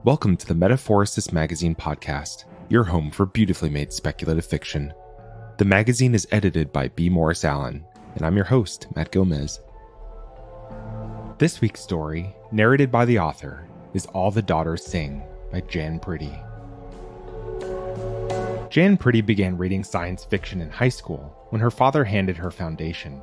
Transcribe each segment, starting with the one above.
Welcome to the Metaphorosis magazine podcast, your home for beautifully made speculative fiction. The magazine is edited by B. Morris Allen, and I'm your host, Matt Gomez. This week's story, narrated by the author, is All the Daughters Sing by Jan Priddy. Jan Priddy began reading science fiction in high school when her father handed her Foundation.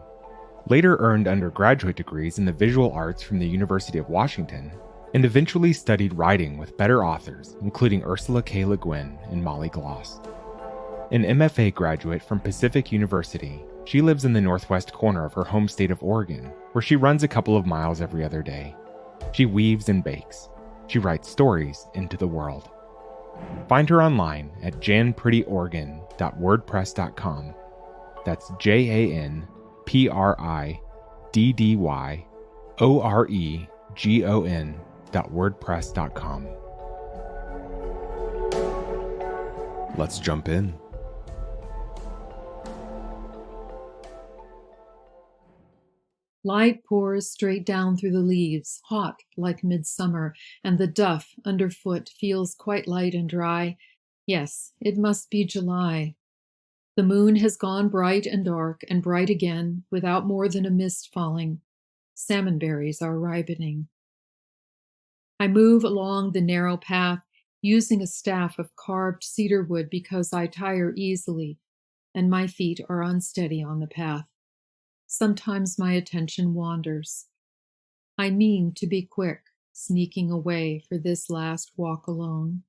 Later earned undergraduate degrees in the visual arts from the University of Washington, and eventually studied writing with better authors, including Ursula K. Le Guin and Molly Gloss. An MFA graduate from Pacific University, she lives in the northwest corner of her home state of Oregon, where she runs a couple of miles every other day. She weaves and bakes. She writes stories into the world. Find her online at janpriddyoregon.wordpress.com. That's JanPriddyoregon.wordpress.com. Let's jump in. Light pours straight down through the leaves, hot like midsummer, and the duff underfoot feels quite light and dry. Yes, it must be July. The moon has gone bright and dark and bright again, without more than a mist falling. Salmon berries are ripening. I move along the narrow path, using a staff of carved cedar wood because I tire easily, and my feet are unsteady on the path. Sometimes my attention wanders. I mean to be quick, sneaking away for this last walk alone.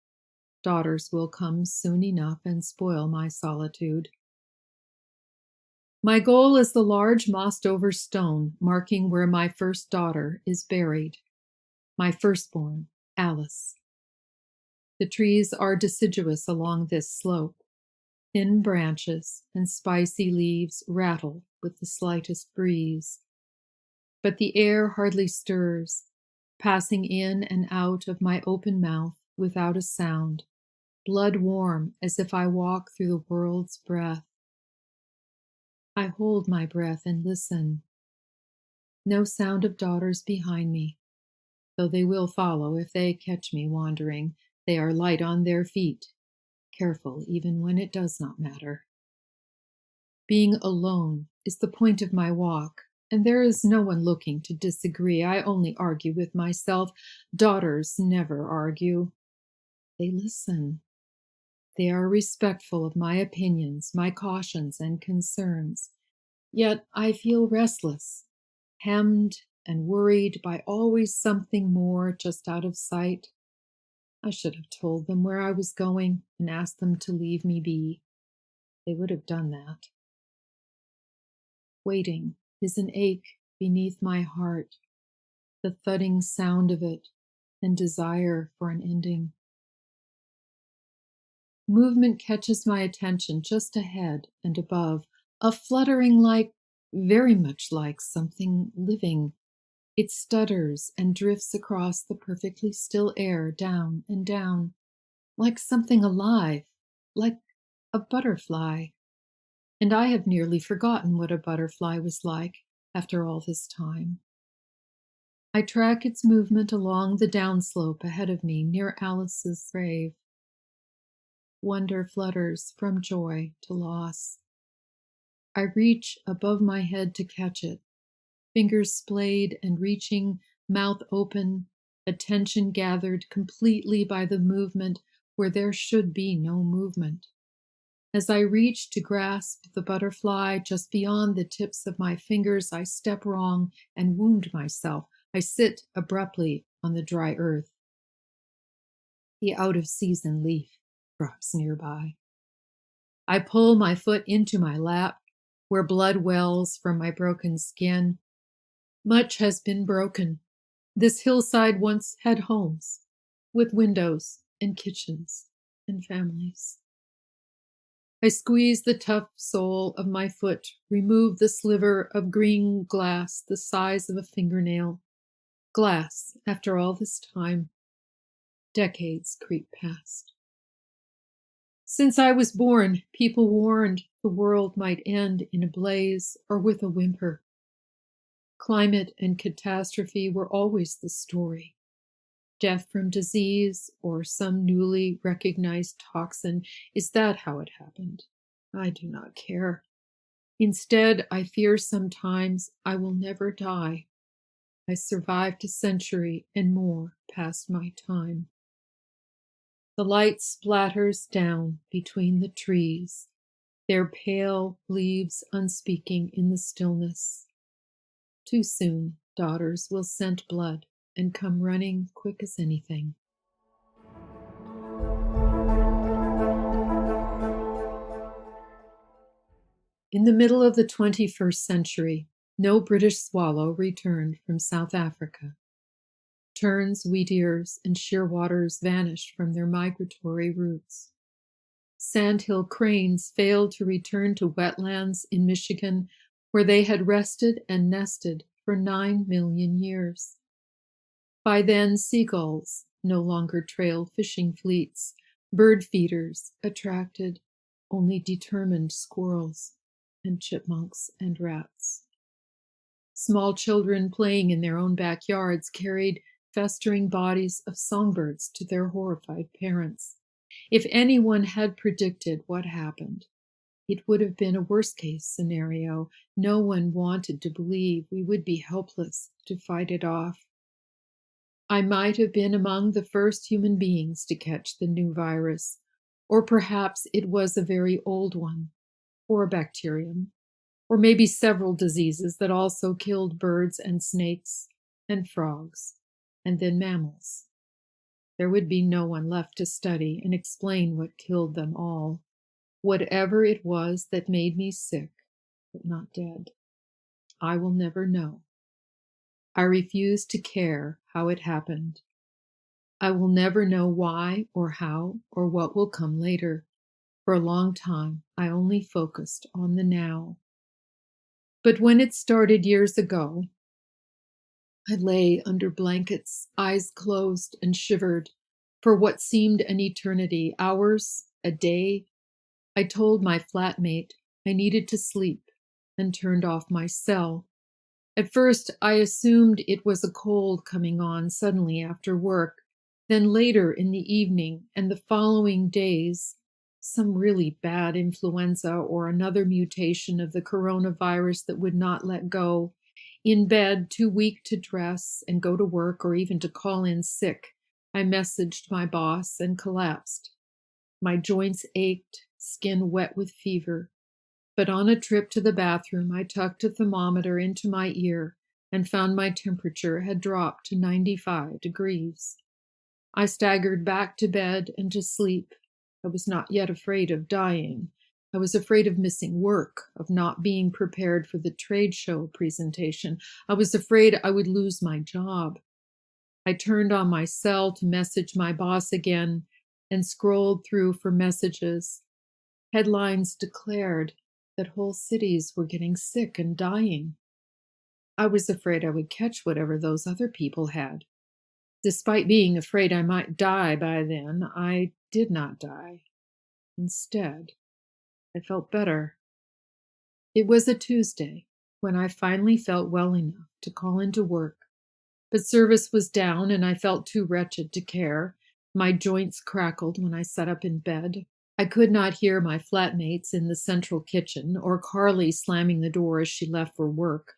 Daughters will come soon enough and spoil my solitude. My goal is the large mossed-over stone marking where my first daughter is buried. My firstborn, Alice. The trees are deciduous along this slope. Thin branches and spicy leaves rattle with the slightest breeze. But the air hardly stirs, passing in and out of my open mouth without a sound, blood warm as if I walk through the world's breath. I hold my breath and listen. No sound of daughters behind me, though they will follow if they catch me wandering. They are light on their feet, careful even when it does not matter. Being alone is the point of my walk, and there is no one looking to disagree. I only argue with myself. Daughters never argue. They listen. They are respectful of my opinions, my cautions and concerns. Yet I feel restless, hemmed and worried by always something more just out of sight. I should have told them where I was going and asked them to leave me be. They would have done that. Waiting is an ache beneath my heart, the thudding sound of it, and desire for an ending. Movement catches my attention just ahead and above, a fluttering very much like something living. It stutters and drifts across the perfectly still air, down and down, like something alive, like a butterfly. And I have nearly forgotten what a butterfly was like after all this time. I track its movement along the downslope ahead of me near Alice's grave. Wonder flutters from joy to loss. I reach above my head to catch it, fingers splayed and reaching, mouth open, attention gathered completely by the movement where there should be no movement. As I reach to grasp the butterfly just beyond the tips of my fingers, I step wrong and wound myself. I sit abruptly on the dry earth. The out-of-season leaf drops nearby. I pull my foot into my lap, where blood wells from my broken skin. Much has been broken. This hillside once had homes, with windows and kitchens and families. I squeeze the tough sole of my foot, remove the sliver of green glass the size of a fingernail. Glass, after all this time. Decades creep past. Since I was born, people warned the world might end in a blaze or with a whimper. Climate and catastrophe were always the story. Death from disease or some newly recognized toxin? Is that how it happened? I do not care. Instead, I fear sometimes I will never die. I survived a century and more past my time. The light splatters down between the trees, their pale leaves unspeaking in the stillness. Too soon, daughters will scent blood and come running quick as anything. In the middle of the 21st century, no British swallow returned from South Africa. Terns, wheatears, and shearwaters vanished from their migratory routes. Sandhill cranes failed to return to wetlands in Michigan, where they had rested and nested for 9 million years. By then, seagulls no longer trailed fishing fleets. Bird feeders attracted only determined squirrels and chipmunks and rats. Small children playing in their own backyards carried festering bodies of songbirds to their horrified parents. If anyone had predicted what happened, it would have been a worst-case scenario. No one wanted to believe we would be helpless to fight it off. I might have been among the first human beings to catch the new virus, or perhaps it was a very old one, or a bacterium, or maybe several diseases that also killed birds and snakes and frogs, and then mammals. There would be no one left to study and explain what killed them all. Whatever it was that made me sick, but not dead, I will never know. I refuse to care how it happened. I will never know why or how or what will come later. For a long time, I only focused on the now. But when it started years ago, I lay under blankets, eyes closed, and shivered for what seemed an eternity, hours, a day. I told my flatmate I needed to sleep and turned off my cell. At first, I assumed it was a cold coming on suddenly after work. Then later in the evening and the following days, some really bad influenza or another mutation of the coronavirus that would not let go. In bed, too weak to dress and go to work or even to call in sick, I messaged my boss and collapsed. My joints ached, skin wet with fever. But on a trip to the bathroom, I tucked a thermometer into my ear and found my temperature had dropped to 95 degrees. I staggered back to bed and to sleep. I was not yet afraid of dying. I was afraid of missing work, of not being prepared for the trade show presentation. I was afraid I would lose my job. I turned on my cell to message my boss again and scrolled through for messages. Headlines declared that whole cities were getting sick and dying. I was afraid I would catch whatever those other people had. Despite being afraid I might die by then, I did not die. Instead, I felt better. It was a Tuesday when I finally felt well enough to call into work, but service was down and I felt too wretched to care. My joints crackled when I sat up in bed. I could not hear my flatmates in the central kitchen or Carly slamming the door as she left for work.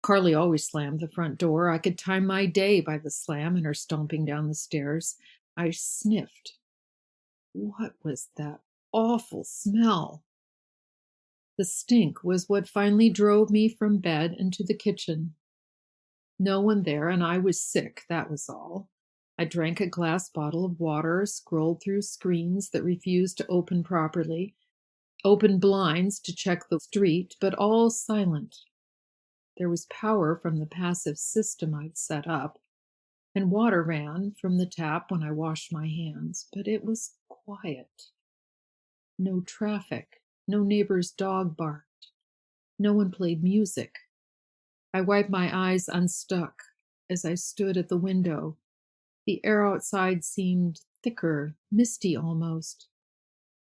Carly always slammed the front door. I could time my day by the slam and her stomping down the stairs. I sniffed. What was that awful smell? The stink was what finally drove me from bed into the kitchen. No one there, and I was sick, that was all. I drank a glass bottle of water, scrolled through screens that refused to open properly, opened blinds to check the street, but all silent. There was power from the passive system I'd set up, and water ran from the tap when I washed my hands, but it was quiet. No traffic, no neighbor's dog barked, no one played music. I wiped my eyes unstuck as I stood at the window. The air outside seemed thicker, misty almost.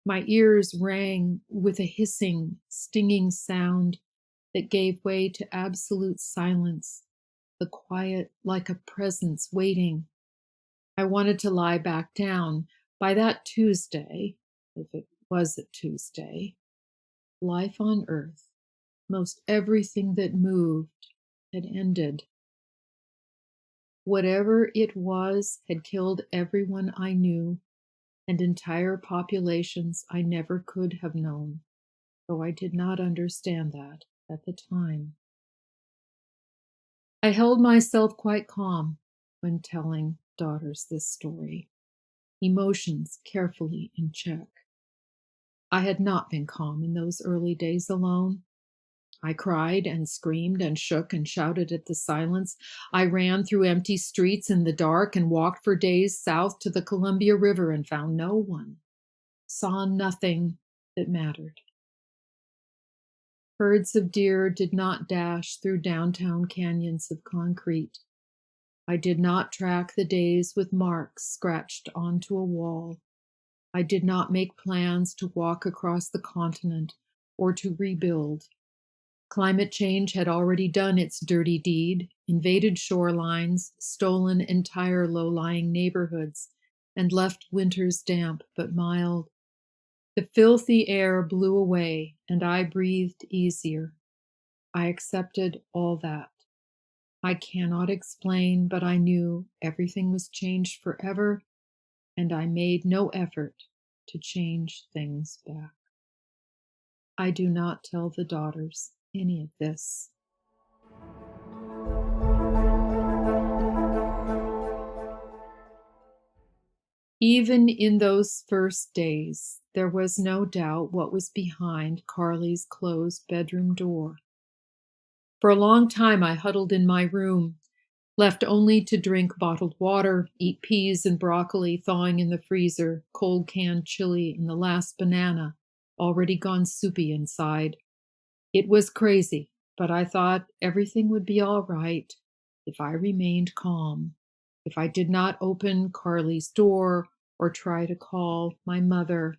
My ears rang with a hissing, stinging sound that gave way to absolute silence, the quiet like a presence waiting. I wanted to lie back down. By that Tuesday, if it was a Tuesday, life on earth, most everything that moved, had ended. Whatever it was had killed everyone I knew and entire populations I never could have known, though I did not understand that at the time. I held myself quite calm when telling daughters this story, emotions carefully in check. I had not been calm in those early days alone. I cried and screamed and shook and shouted at the silence. I ran through empty streets in the dark and walked for days south to the Columbia River and found no one, saw nothing that mattered. Herds of deer did not dash through downtown canyons of concrete. I did not track the days with marks scratched onto a wall. I did not make plans to walk across the continent or to rebuild. Climate change had already done its dirty deed, invaded shorelines, stolen entire low-lying neighborhoods, and left winters damp but mild. The filthy air blew away, and I breathed easier. I accepted all that. I cannot explain, but I knew everything was changed forever, and I made no effort to change things back. I do not tell the daughters any of this. Even in those first days, there was no doubt what was behind Carly's closed bedroom door. For a long time, I huddled in my room, left only to drink bottled water, eat peas and broccoli thawing in the freezer, cold canned chili, and the last banana, already gone soupy inside. It was crazy, but I thought everything would be all right if I remained calm, if I did not open Carly's door or try to call my mother.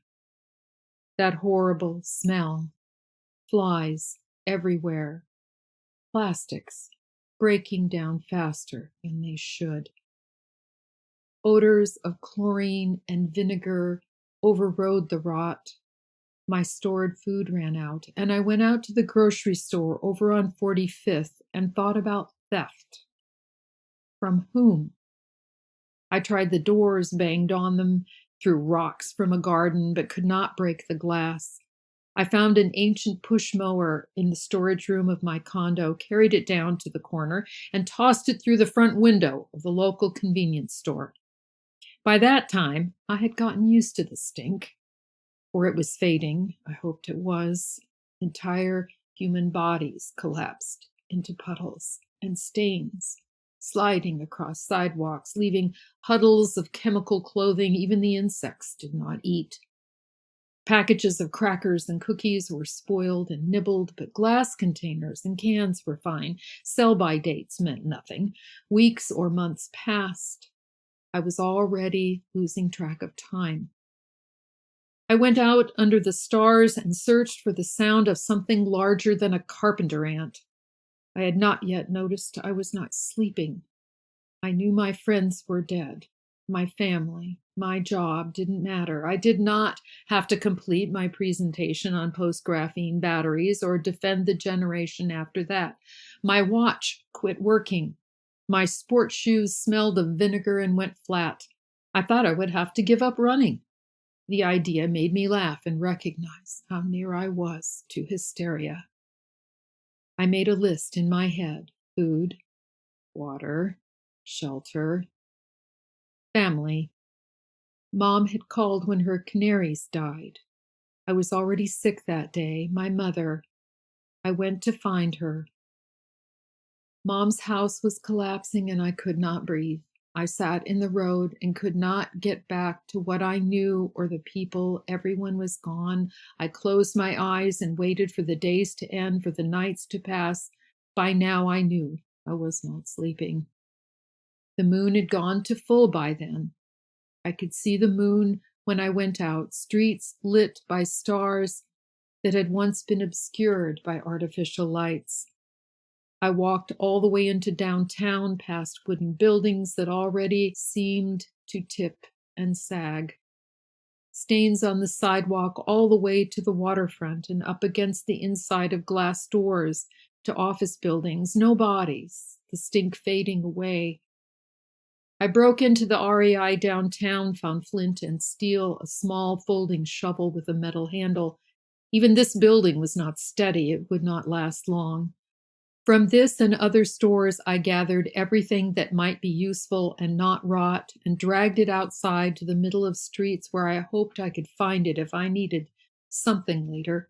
That horrible smell, flies everywhere, plastics breaking down faster than they should. Odors of chlorine and vinegar overrode the rot. My stored food ran out, and I went out to the grocery store over on 45th and thought about theft. From whom? I tried the doors, banged on them, threw rocks from a garden, but could not break the glass. I found an ancient push mower in the storage room of my condo, carried it down to the corner, and tossed it through the front window of the local convenience store. By that time, I had gotten used to the stink. Or it was fading. I hoped it was. Entire human bodies collapsed into puddles and stains, sliding across sidewalks, leaving huddles of chemical clothing even the insects did not eat. Packages of crackers and cookies were spoiled and nibbled, but glass containers and cans were fine. Sell-by dates meant nothing. Weeks or months passed. I was already losing track of time. I went out under the stars and searched for the sound of something larger than a carpenter ant. I had not yet noticed I was not sleeping. I knew my friends were dead. My family, my job didn't matter. I did not have to complete my presentation on post-graphene batteries or defend the generation after that. My watch quit working. My sports shoes smelled of vinegar and went flat. I thought I would have to give up running. The idea made me laugh and recognize how near I was to hysteria. I made a list in my head: food, water, shelter, family. Mom had called when her canaries died. I was already sick that day. My mother. I went to find her. Mom's house was collapsing and I could not breathe. I sat in the road and could not get back to what I knew or the people. Everyone was gone. I closed my eyes and waited for the days to end, for the nights to pass. By now I knew I was not sleeping. The moon had gone to full by then. I could see the moon when I went out, streets lit by stars that had once been obscured by artificial lights. I walked all the way into downtown, past wooden buildings that already seemed to tip and sag. Stains on the sidewalk all the way to the waterfront and up against the inside of glass doors to office buildings. No bodies, the stink fading away. I broke into the REI downtown, found flint and steel, a small folding shovel with a metal handle. Even this building was not steady. It would not last long. From this and other stores, I gathered everything that might be useful and not rot and dragged it outside to the middle of streets where I hoped I could find it if I needed something later.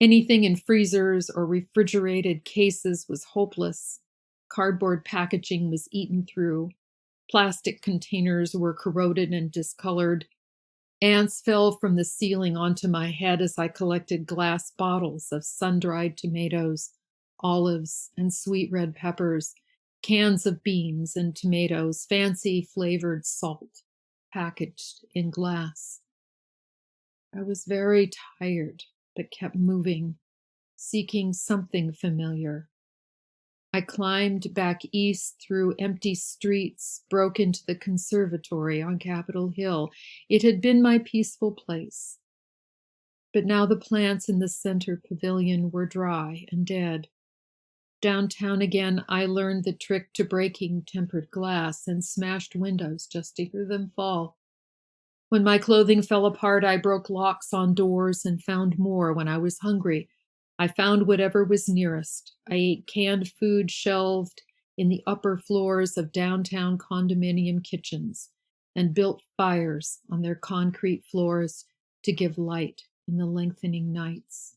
Anything in freezers or refrigerated cases was hopeless. Cardboard packaging was eaten through. Plastic containers were corroded and discolored. Ants fell from the ceiling onto my head as I collected glass bottles of sun-dried tomatoes, olives, and sweet red peppers, cans of beans and tomatoes, fancy flavored salt, packaged in glass. I was very tired, but kept moving, seeking something familiar. I climbed back east through empty streets, broke into the conservatory on Capitol Hill. It had been my peaceful place. But now the plants in the center pavilion were dry and dead. Downtown again, I learned the trick to breaking tempered glass and smashed windows just to hear them fall. When my clothing fell apart, I broke locks on doors and found more. When I was hungry, I found whatever was nearest. I ate canned food shelved in the upper floors of downtown condominium kitchens and built fires on their concrete floors to give light in the lengthening nights.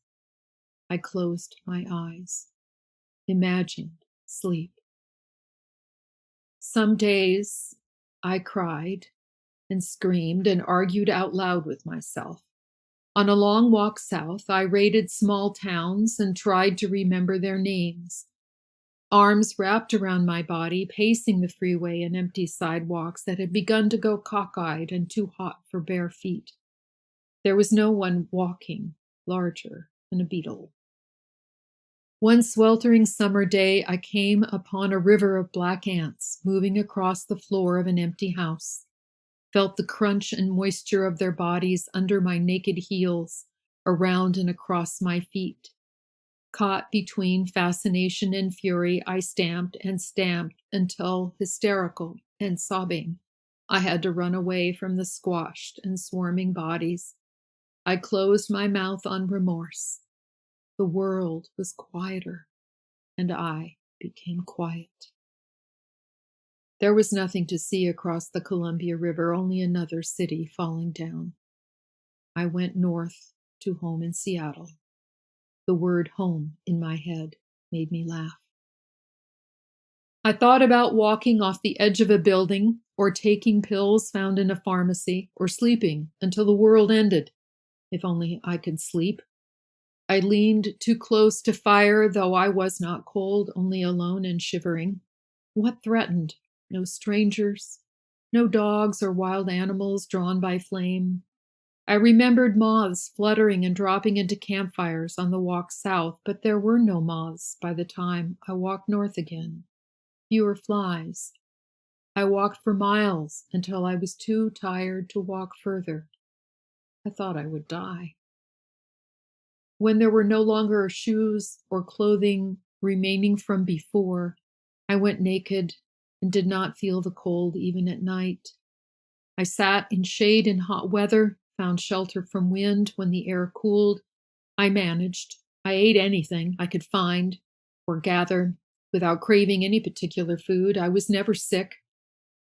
I closed my eyes, imagined sleep. Some days I cried and screamed and argued out loud with myself. On a long walk south, I raided small towns and tried to remember their names. Arms wrapped around my body, pacing the freeway and empty sidewalks that had begun to go cockeyed and too hot for bare feet. There was no one walking larger than a beetle. One sweltering summer day, I came upon a river of black ants moving across the floor of an empty house. Felt the crunch and moisture of their bodies under my naked heels, around and across my feet. Caught between fascination and fury, I stamped and stamped until, hysterical and sobbing, I had to run away from the squashed and swarming bodies. I closed my mouth on remorse. The world was quieter, and I became quiet. There was nothing to see across the Columbia River, only another city falling down. I went north to home in Seattle. The word home in my head made me laugh. I thought about walking off the edge of a building, or taking pills found in a pharmacy, or sleeping until the world ended. If only I could sleep. I leaned too close to fire, though I was not cold, only alone and shivering. What threatened? No strangers, no dogs or wild animals drawn by flame. I remembered moths fluttering and dropping into campfires on the walk south, but there were no moths by the time I walked north again. Fewer flies. I walked for miles until I was too tired to walk further. I thought I would die. When there were no longer shoes or clothing remaining from before, I went naked and did not feel the cold even at night. I sat in shade in hot weather, found shelter from wind when the air cooled. I managed. I ate anything I could find or gather without craving any particular food. I was never sick.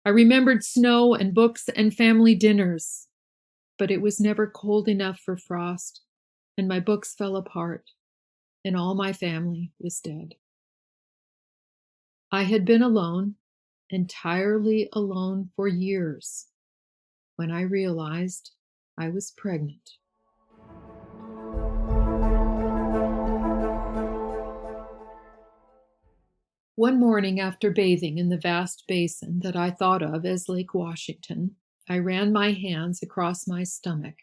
I remembered snow and books and family dinners, but it was never cold enough for frost, and my books fell apart, and all my family was dead. I had been alone, entirely alone for years, when I realized I was pregnant. One morning after bathing in the vast basin that I thought of as Lake Washington, I ran my hands across my stomach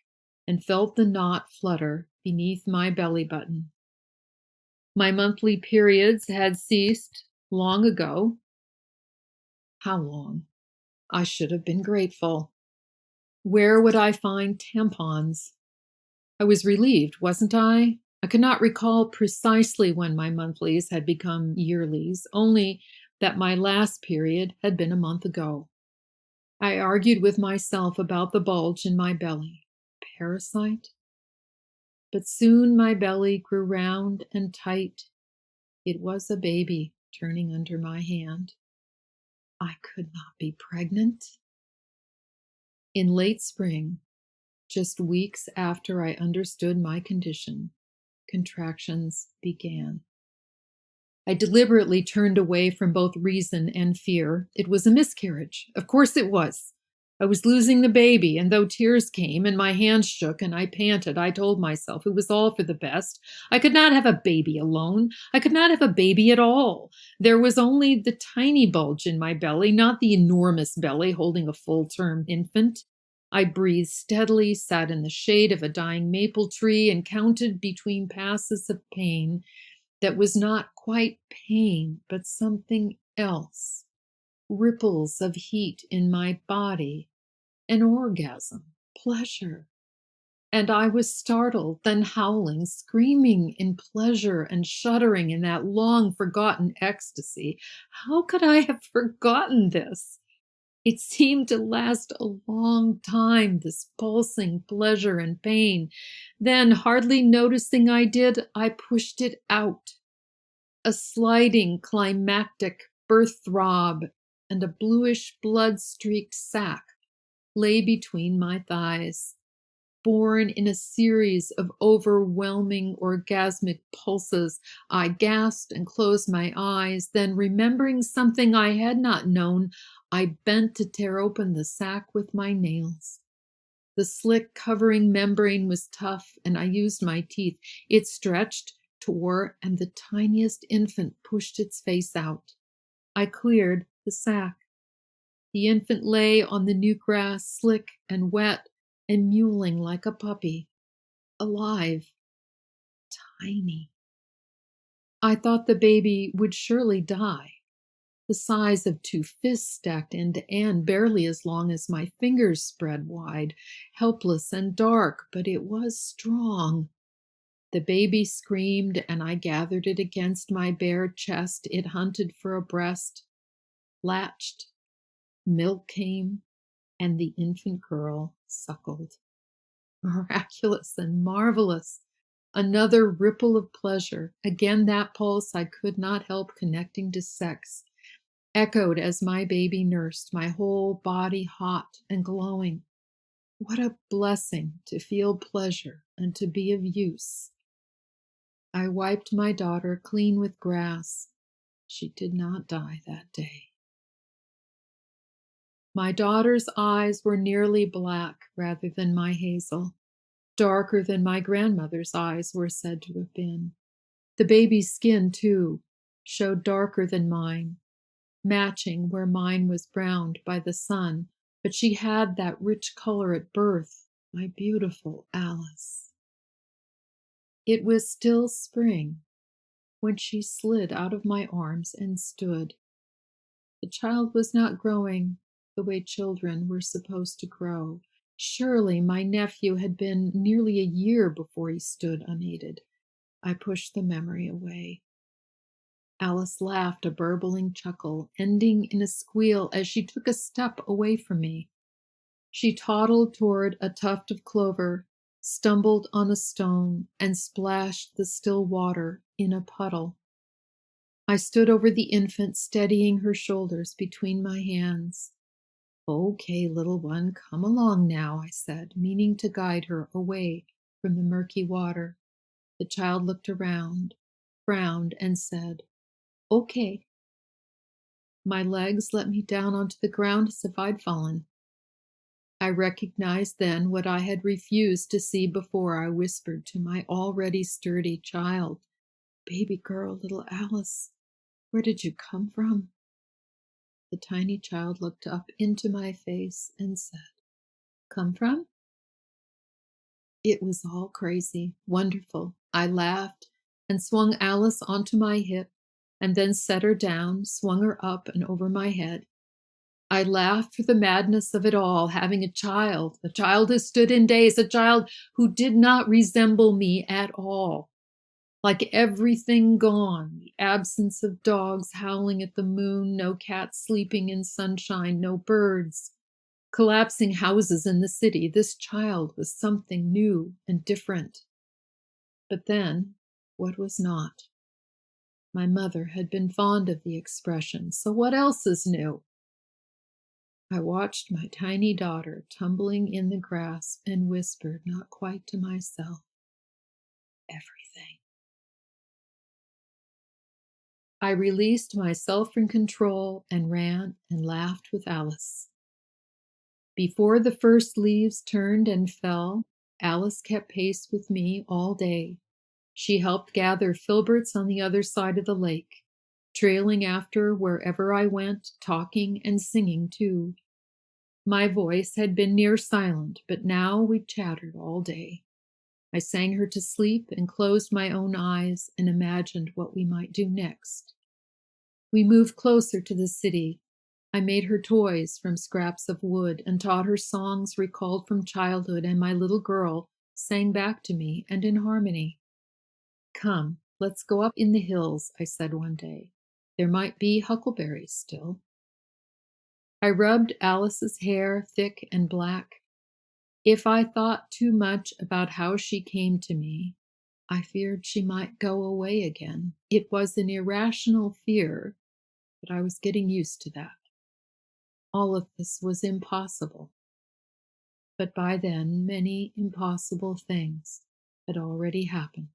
and felt the knot flutter beneath my belly button. My monthly periods had ceased long ago. How long? I should have been grateful. Where would I find tampons? I was relieved, wasn't I? I could not recall precisely when my monthlies had become yearlies, only that my last period had been a month ago. I argued with myself about the bulge in my belly. Parasite? But soon my belly grew round and tight. It was a baby turning under my hand. I could not be pregnant. In late spring, just weeks after I understood my condition, contractions began. I deliberately turned away from both reason and fear. It was a miscarriage. Of course it was. I was losing the baby, and though tears came and my hands shook and I panted, I told myself it was all for the best. I could not have a baby alone. I could not have a baby at all. There was only the tiny bulge in my belly, not the enormous belly holding a full-term infant. I breathed steadily, sat in the shade of a dying maple tree, and counted between passes of pain that was not quite pain, but something else. Ripples of heat in my body, an orgasm, pleasure. And I was startled, then howling, screaming in pleasure and shuddering in that long forgotten ecstasy. How could I have forgotten this? It seemed to last a long time, this pulsing pleasure and pain. Then, hardly noticing I did, I pushed it out. A sliding, climactic birth throb and a bluish blood-streaked sac lay between my thighs. Born in a series of overwhelming orgasmic pulses, I gasped and closed my eyes. Then, remembering something I had not known, I bent to tear open the sac with my nails. The slick covering membrane was tough, and I used my teeth. It stretched, tore, and the tiniest infant pushed its face out. I cleared the sac. The infant lay on the new grass, slick and wet, and mewling like a puppy. Alive. Tiny. I thought the baby would surely die. The size of 2 fists stacked end to end, barely as long as my fingers spread wide, helpless and dark, but it was strong. The baby screamed, and I gathered it against my bare chest. It hunted for a breast, latched. Milk came, and the infant girl suckled. Miraculous and marvelous. Another ripple of pleasure. Again that pulse I could not help connecting to sex. Echoed as my baby nursed, my whole body hot and glowing. What a blessing to feel pleasure and to be of use. I wiped my daughter clean with grass. She did not die that day. My daughter's eyes were nearly black rather than my hazel, darker than my grandmother's eyes were said to have been. The baby's skin, too, showed darker than mine, matching where mine was browned by the sun, but she had that rich color at birth, my beautiful Alice. It was still spring when she slid out of my arms and stood. The child was not growing the way children were supposed to grow. Surely my nephew had been nearly a year before he stood unaided. I pushed the memory away. Alice laughed a burbling chuckle, ending in a squeal as she took a step away from me. She toddled toward a tuft of clover, stumbled on a stone, and splashed the still water in a puddle. I stood over the infant, steadying her shoulders between my hands. "Okay, little one, come along now," I said, meaning to guide her away from the murky water. The child looked around, frowned, and said, "Okay." My legs let me down onto the ground as if I'd fallen. I recognized then what I had refused to see before. I whispered to my already sturdy child, "Baby girl, little Alice, where did you come from?" The tiny child looked up into my face and said, "Come from?" It was all crazy, wonderful. I laughed and swung Alice onto my hip, and then set her down, swung her up and over my head. I laughed for the madness of it all, having a child who stood in days, a child who did not resemble me at all. Like everything gone, the absence of dogs howling at the moon, no cats sleeping in sunshine, no birds, collapsing houses in the city. This child was something new and different. But then, what was not? My mother had been fond of the expression, so what else is new? I watched my tiny daughter tumbling in the grass and whispered, not quite to myself, everything. I released myself from control and ran and laughed with Alice. Before the first leaves turned and fell, Alice kept pace with me all day. She helped gather filberts on the other side of the lake, trailing after wherever I went, talking and singing too. My voice had been near silent, but now we chattered all day. I sang her to sleep and closed my own eyes and imagined what we might do next. We moved closer to the city. I made her toys from scraps of wood and taught her songs recalled from childhood, and my little girl sang back to me and in harmony. Come, let's go up in the hills, I said one day. There might be huckleberries still. I rubbed Alice's hair thick and black. If I thought too much about how she came to me, I feared she might go away again. It was an irrational fear, but I was getting used to that. All of this was impossible. But by then, many impossible things had already happened.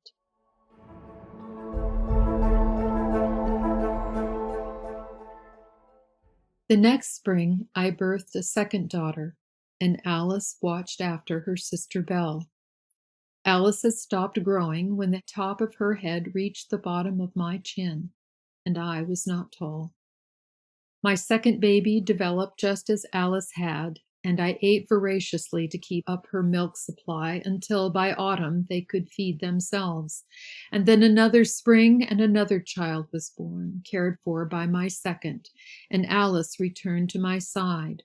The next spring, I birthed a second daughter, and Alice watched after her sister Belle. Alice had stopped growing when the top of her head reached the bottom of my chin, and I was not tall. My second baby developed just as Alice had, and I ate voraciously to keep up her milk supply until by autumn they could feed themselves. And then another spring and another child was born, cared for by my second, and Alice returned to my side.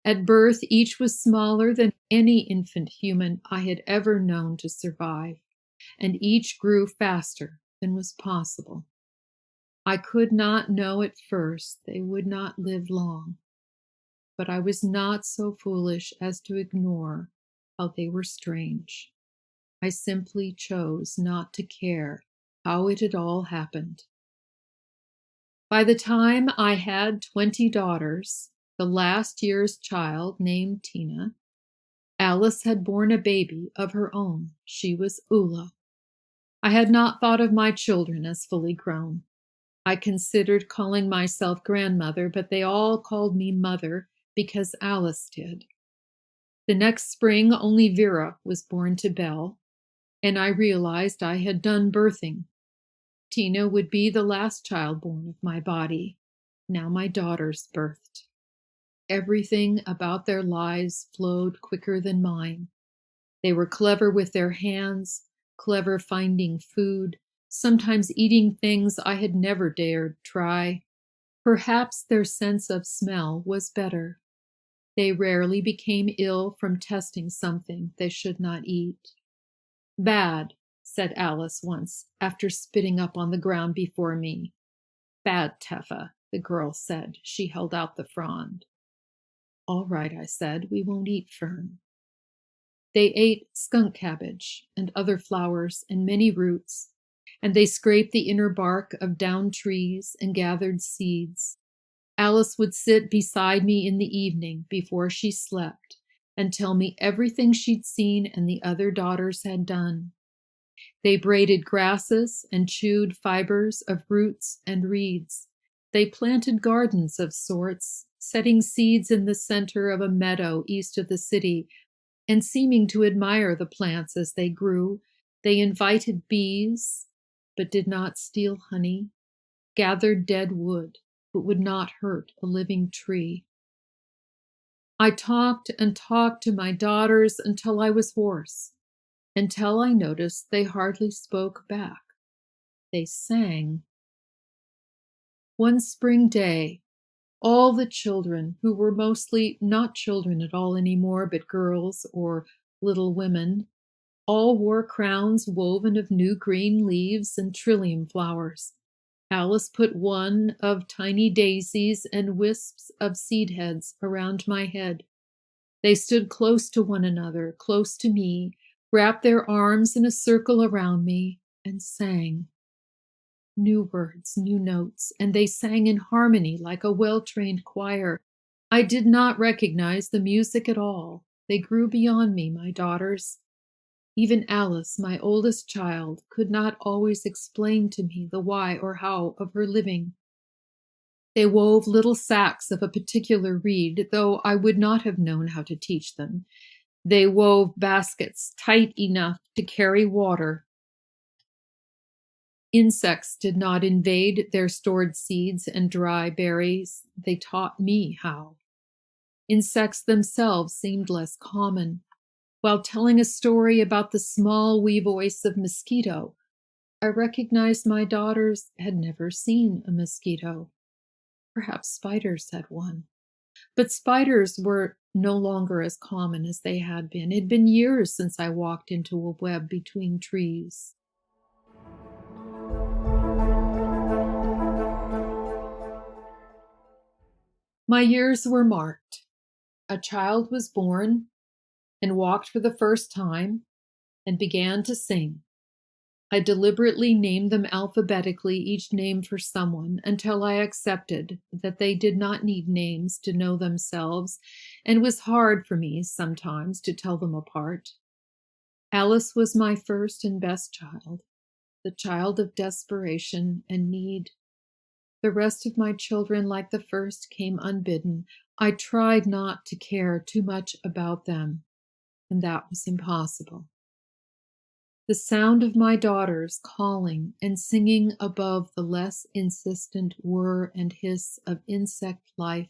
At birth, each was smaller than any infant human I had ever known to survive, and each grew faster than was possible. I could not know at first they would not live long, but I was not so foolish as to ignore how they were strange. I simply chose not to care how it had all happened. By the time I had 20 daughters, the last year's child, named Tina, Alice had borne a baby of her own. She was Ula. I had not thought of my children as fully grown. I considered calling myself grandmother, but they all called me mother because Alice did. The next spring, only Vera was born to Belle, and I realized I had done birthing. Tina would be the last child born of my body. Now my daughters birthed. Everything about their lives flowed quicker than mine. They were clever with their hands, clever finding food, sometimes eating things I had never dared try. Perhaps their sense of smell was better. They rarely became ill from testing something they should not eat. Bad, said Alice once, after spitting up on the ground before me. Bad, Teffa, the girl said. She held out the frond. All right, I said, we won't eat fern. They ate skunk cabbage and other flowers and many roots, and they scraped the inner bark of downed trees and gathered seeds. Alice would sit beside me in the evening before she slept and tell me everything she'd seen and the other daughters had done. They braided grasses and chewed fibers of roots and reeds. They planted gardens of sorts, setting seeds in the center of a meadow east of the city, and seeming to admire the plants as they grew. They invited bees, but did not steal honey, gathered dead wood, but would not hurt a living tree. I talked and talked to my daughters until I was hoarse, until I noticed they hardly spoke back. They sang. One spring day, all the children, who were mostly not children at all anymore, but girls or little women, all wore crowns woven of new green leaves and trillium flowers. Alice put one of tiny daisies and wisps of seed heads around my head. They stood close to one another, close to me, wrapped their arms in a circle around me, and sang. New words, new notes, and they sang in harmony like a well-trained choir. I did not recognize the music at all. They grew beyond me, my daughters. Even Alice, my oldest child, could not always explain to me the why or how of her living. They wove little sacks of a particular reed, though I would not have known how to teach them. They wove baskets tight enough to carry water. Insects did not invade their stored seeds and dry berries. They taught me how. Insects themselves seemed less common. While telling a story about the small wee voice of mosquito, I recognized my daughters had never seen a mosquito. Perhaps spiders had one. But spiders were no longer as common as they had been. It had been years since I walked into a web between trees. My years were marked. A child was born and walked for the first time and began to sing. I deliberately named them alphabetically, each name for someone, until I accepted that they did not need names to know themselves, and it was hard for me sometimes to tell them apart. Alice was my first and best child, the child of desperation and need. The rest of my children, like the first, came unbidden. I tried not to care too much about them, and that was impossible. The sound of my daughters calling and singing above the less insistent whir and hiss of insect life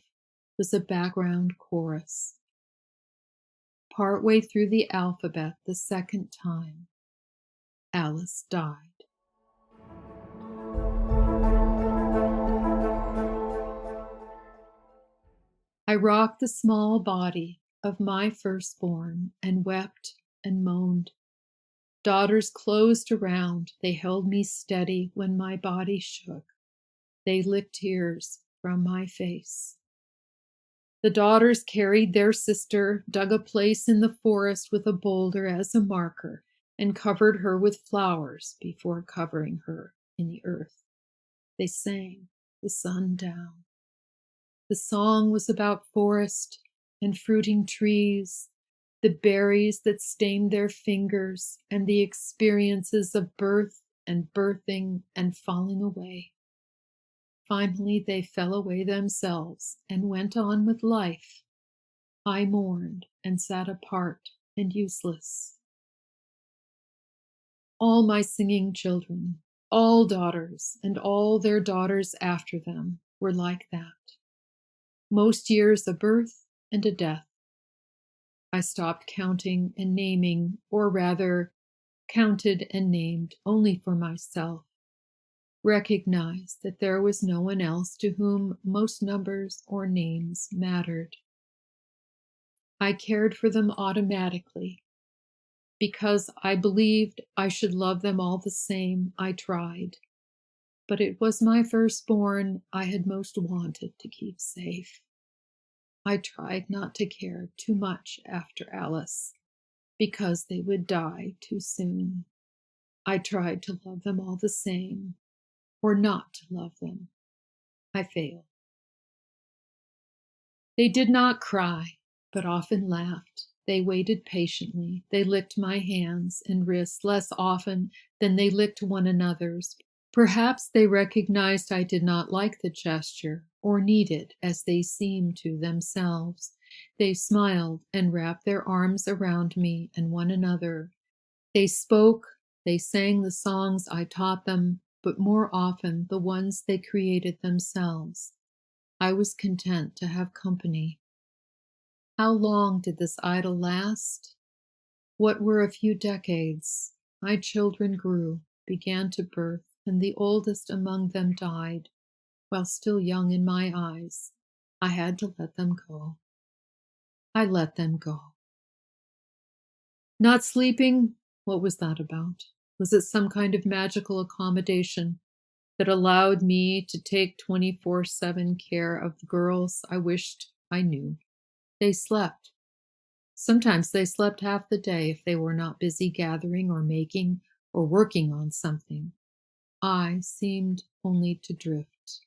was a background chorus. Partway through the alphabet the second time, Alice died. I rocked the small body of my firstborn and wept and moaned. Daughters closed around. They held me steady when my body shook. They licked tears from my face. The daughters carried their sister, dug a place in the forest with a boulder as a marker, and covered her with flowers before covering her in the earth. They sang the sun down. The song was about forest and fruiting trees, the berries that stained their fingers, and the experiences of birth and birthing and falling away. Finally, they fell away themselves and went on with life. I mourned and sat apart and useless. All my singing children, all daughters, and all their daughters after them were like that. Most years a birth and a death. I stopped counting and naming, or rather, counted and named only for myself, recognized that there was no one else to whom most numbers or names mattered. I cared for them automatically. Because I believed I should love them all the same, I tried. But it was my firstborn I had most wanted to keep safe. I tried not to care too much after Alice, because they would die too soon. I tried to love them all the same, or not to love them. I failed. They did not cry, but often laughed. They waited patiently. They licked my hands and wrists less often than they licked one another's. Perhaps they recognized I did not like the gesture, or need it as they seemed to themselves. They smiled and wrapped their arms around me and one another. They spoke, they sang the songs I taught them, but more often the ones they created themselves. I was content to have company. How long did this idyll last? What were a few decades? My children grew, began to birth, and the oldest among them died, while still young in my eyes. I had to let them go. I let them go. Not sleeping, what was that about? Was it some kind of magical accommodation that allowed me to take 24/7 care of the girls I wished I knew? They slept. Sometimes they slept half the day if they were not busy gathering or making or working on something. I seemed only to drift.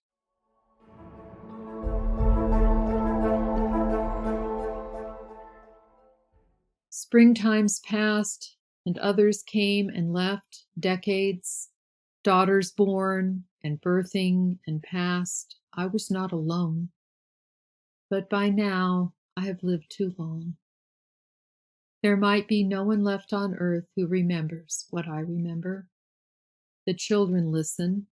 Springtimes passed, and others came and left, decades, daughters born and birthing and passed. I was not alone. But by now, I have lived too long. There might be no one left on earth who remembers what I remember. The children listen,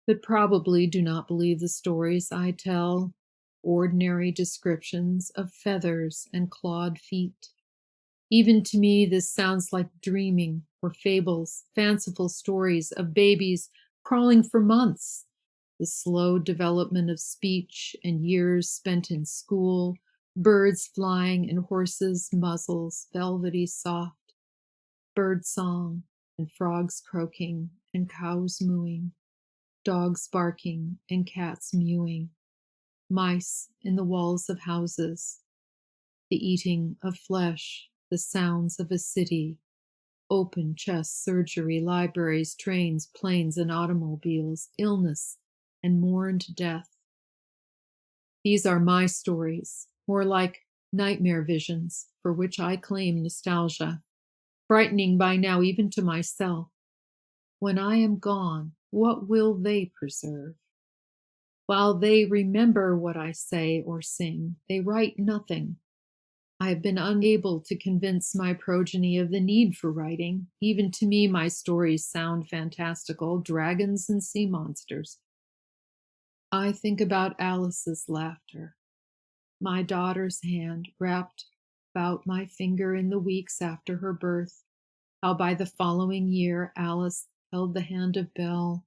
but probably do not believe the stories I tell, ordinary descriptions of feathers and clawed feet. Even to me, this sounds like dreaming or fables, fanciful stories of babies crawling for months, the slow development of speech and years spent in school, birds flying and horses' muzzles velvety soft, bird song and frogs croaking and cows mooing, dogs barking and cats mewing, mice in the walls of houses, the eating of flesh, the sounds of a city, open chest surgery, libraries, trains, planes, and automobiles, illness, and mourned death. These are my stories, more like nightmare visions, for which I claim nostalgia, frightening by now even to myself. When I am gone, what will they preserve? While they remember what I say or sing, they write nothing. I have been unable to convince my progeny of the need for writing. Even to me, my stories sound fantastical, dragons and sea monsters. I think about Alice's laughter, my daughter's hand wrapped about my finger in the weeks after her birth, how by the following year Alice held the hand of Belle,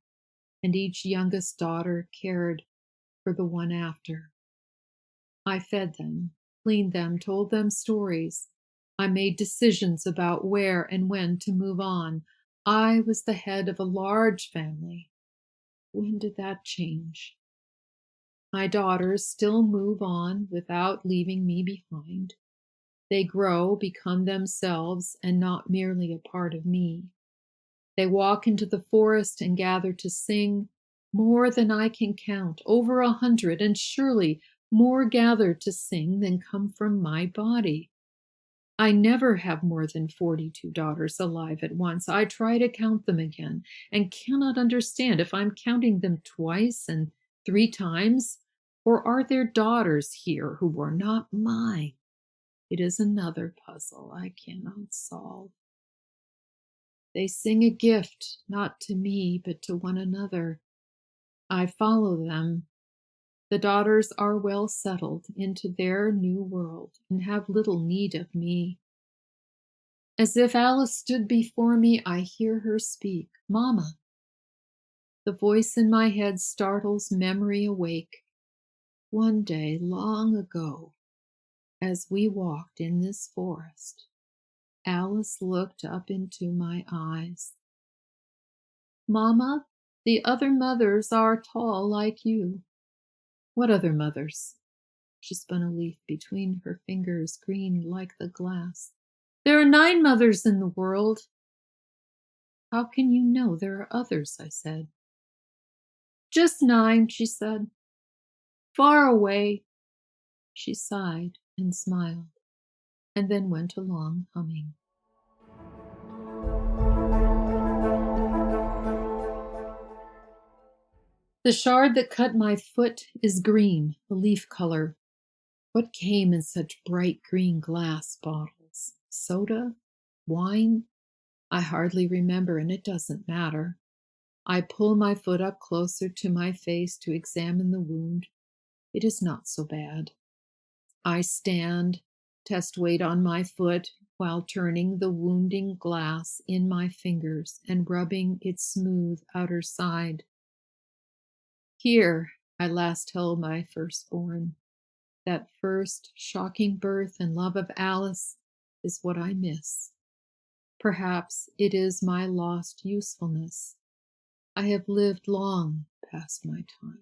and each youngest daughter cared for the one after. I fed them, cleaned them, told them stories. I made decisions about where and when to move on. I was the head of a large family. When did that change? My daughters still move on without leaving me behind. They grow, become themselves, and not merely a part of me. They walk into the forest and gather to sing, more than I can count, over 100, and surely more gather to sing than come from my body. I never have more than 42 daughters alive at once. I try to count them again and cannot understand if I'm counting them twice and 3 times, or are there daughters here who were not mine? It is another puzzle I cannot solve. They sing a gift, not to me, but to one another. I follow them. The daughters are well settled into their new world and have little need of me. As if Alice stood before me, I hear her speak, "Mama." The voice in my head startles memory awake. One day, long ago, as we walked in this forest, Alice looked up into my eyes. "Mama, the other mothers are tall like you." "What other mothers?" She spun a leaf between her fingers, green like the glass. "There are 9 mothers in the world." "How can you know there are others?" I said. "Just 9, she said. "Far away." She sighed and smiled, and then went along humming. The shard that cut my foot is green, a leaf color. What came in such bright green glass bottles? Soda? Wine? I hardly remember, and it doesn't matter. I pull my foot up closer to my face to examine the wound. It is not so bad. I stand, test weight on my foot, while turning the wounding glass in my fingers and rubbing its smooth outer side. Here I last held my firstborn. That first shocking birth and love of Alice is what I miss. Perhaps it is my lost usefulness. I have lived long past my time.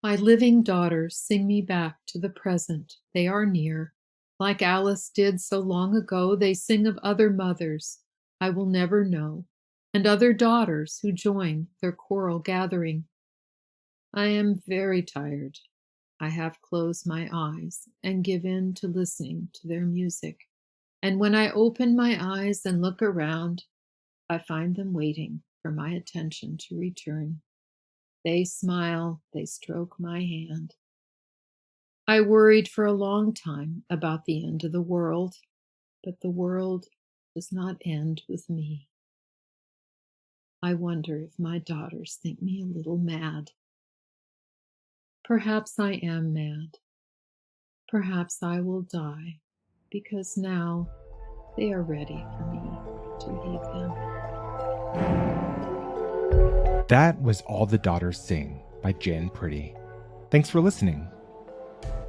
My living daughters sing me back to the present. They are near. Like Alice did so long ago, they sing of other mothers I will never know, and other daughters who join their choral gathering. I am very tired. I have closed my eyes and give in to listening to their music. And when I open my eyes and look around, I find them waiting for my attention to return. They smile, they stroke my hand. I worried for a long time about the end of the world, but the world does not end with me. I wonder if my daughters think me a little mad. Perhaps I am mad. Perhaps I will die, because now they are ready for me to leave them. That was All the Daughters Sing by Jan Priddy. Thanks for listening.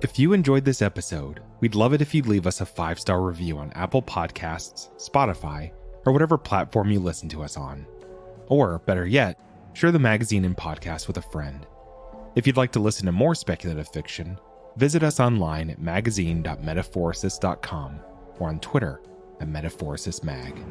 If you enjoyed this episode, we'd love it if you'd leave us a 5-star review on Apple Podcasts, Spotify, or whatever platform you listen to us on. Or, better yet, share the magazine and podcast with a friend. If you'd like to listen to more speculative fiction, visit us online at magazine.metaphorosis.com or on Twitter at MetaphorosisMag.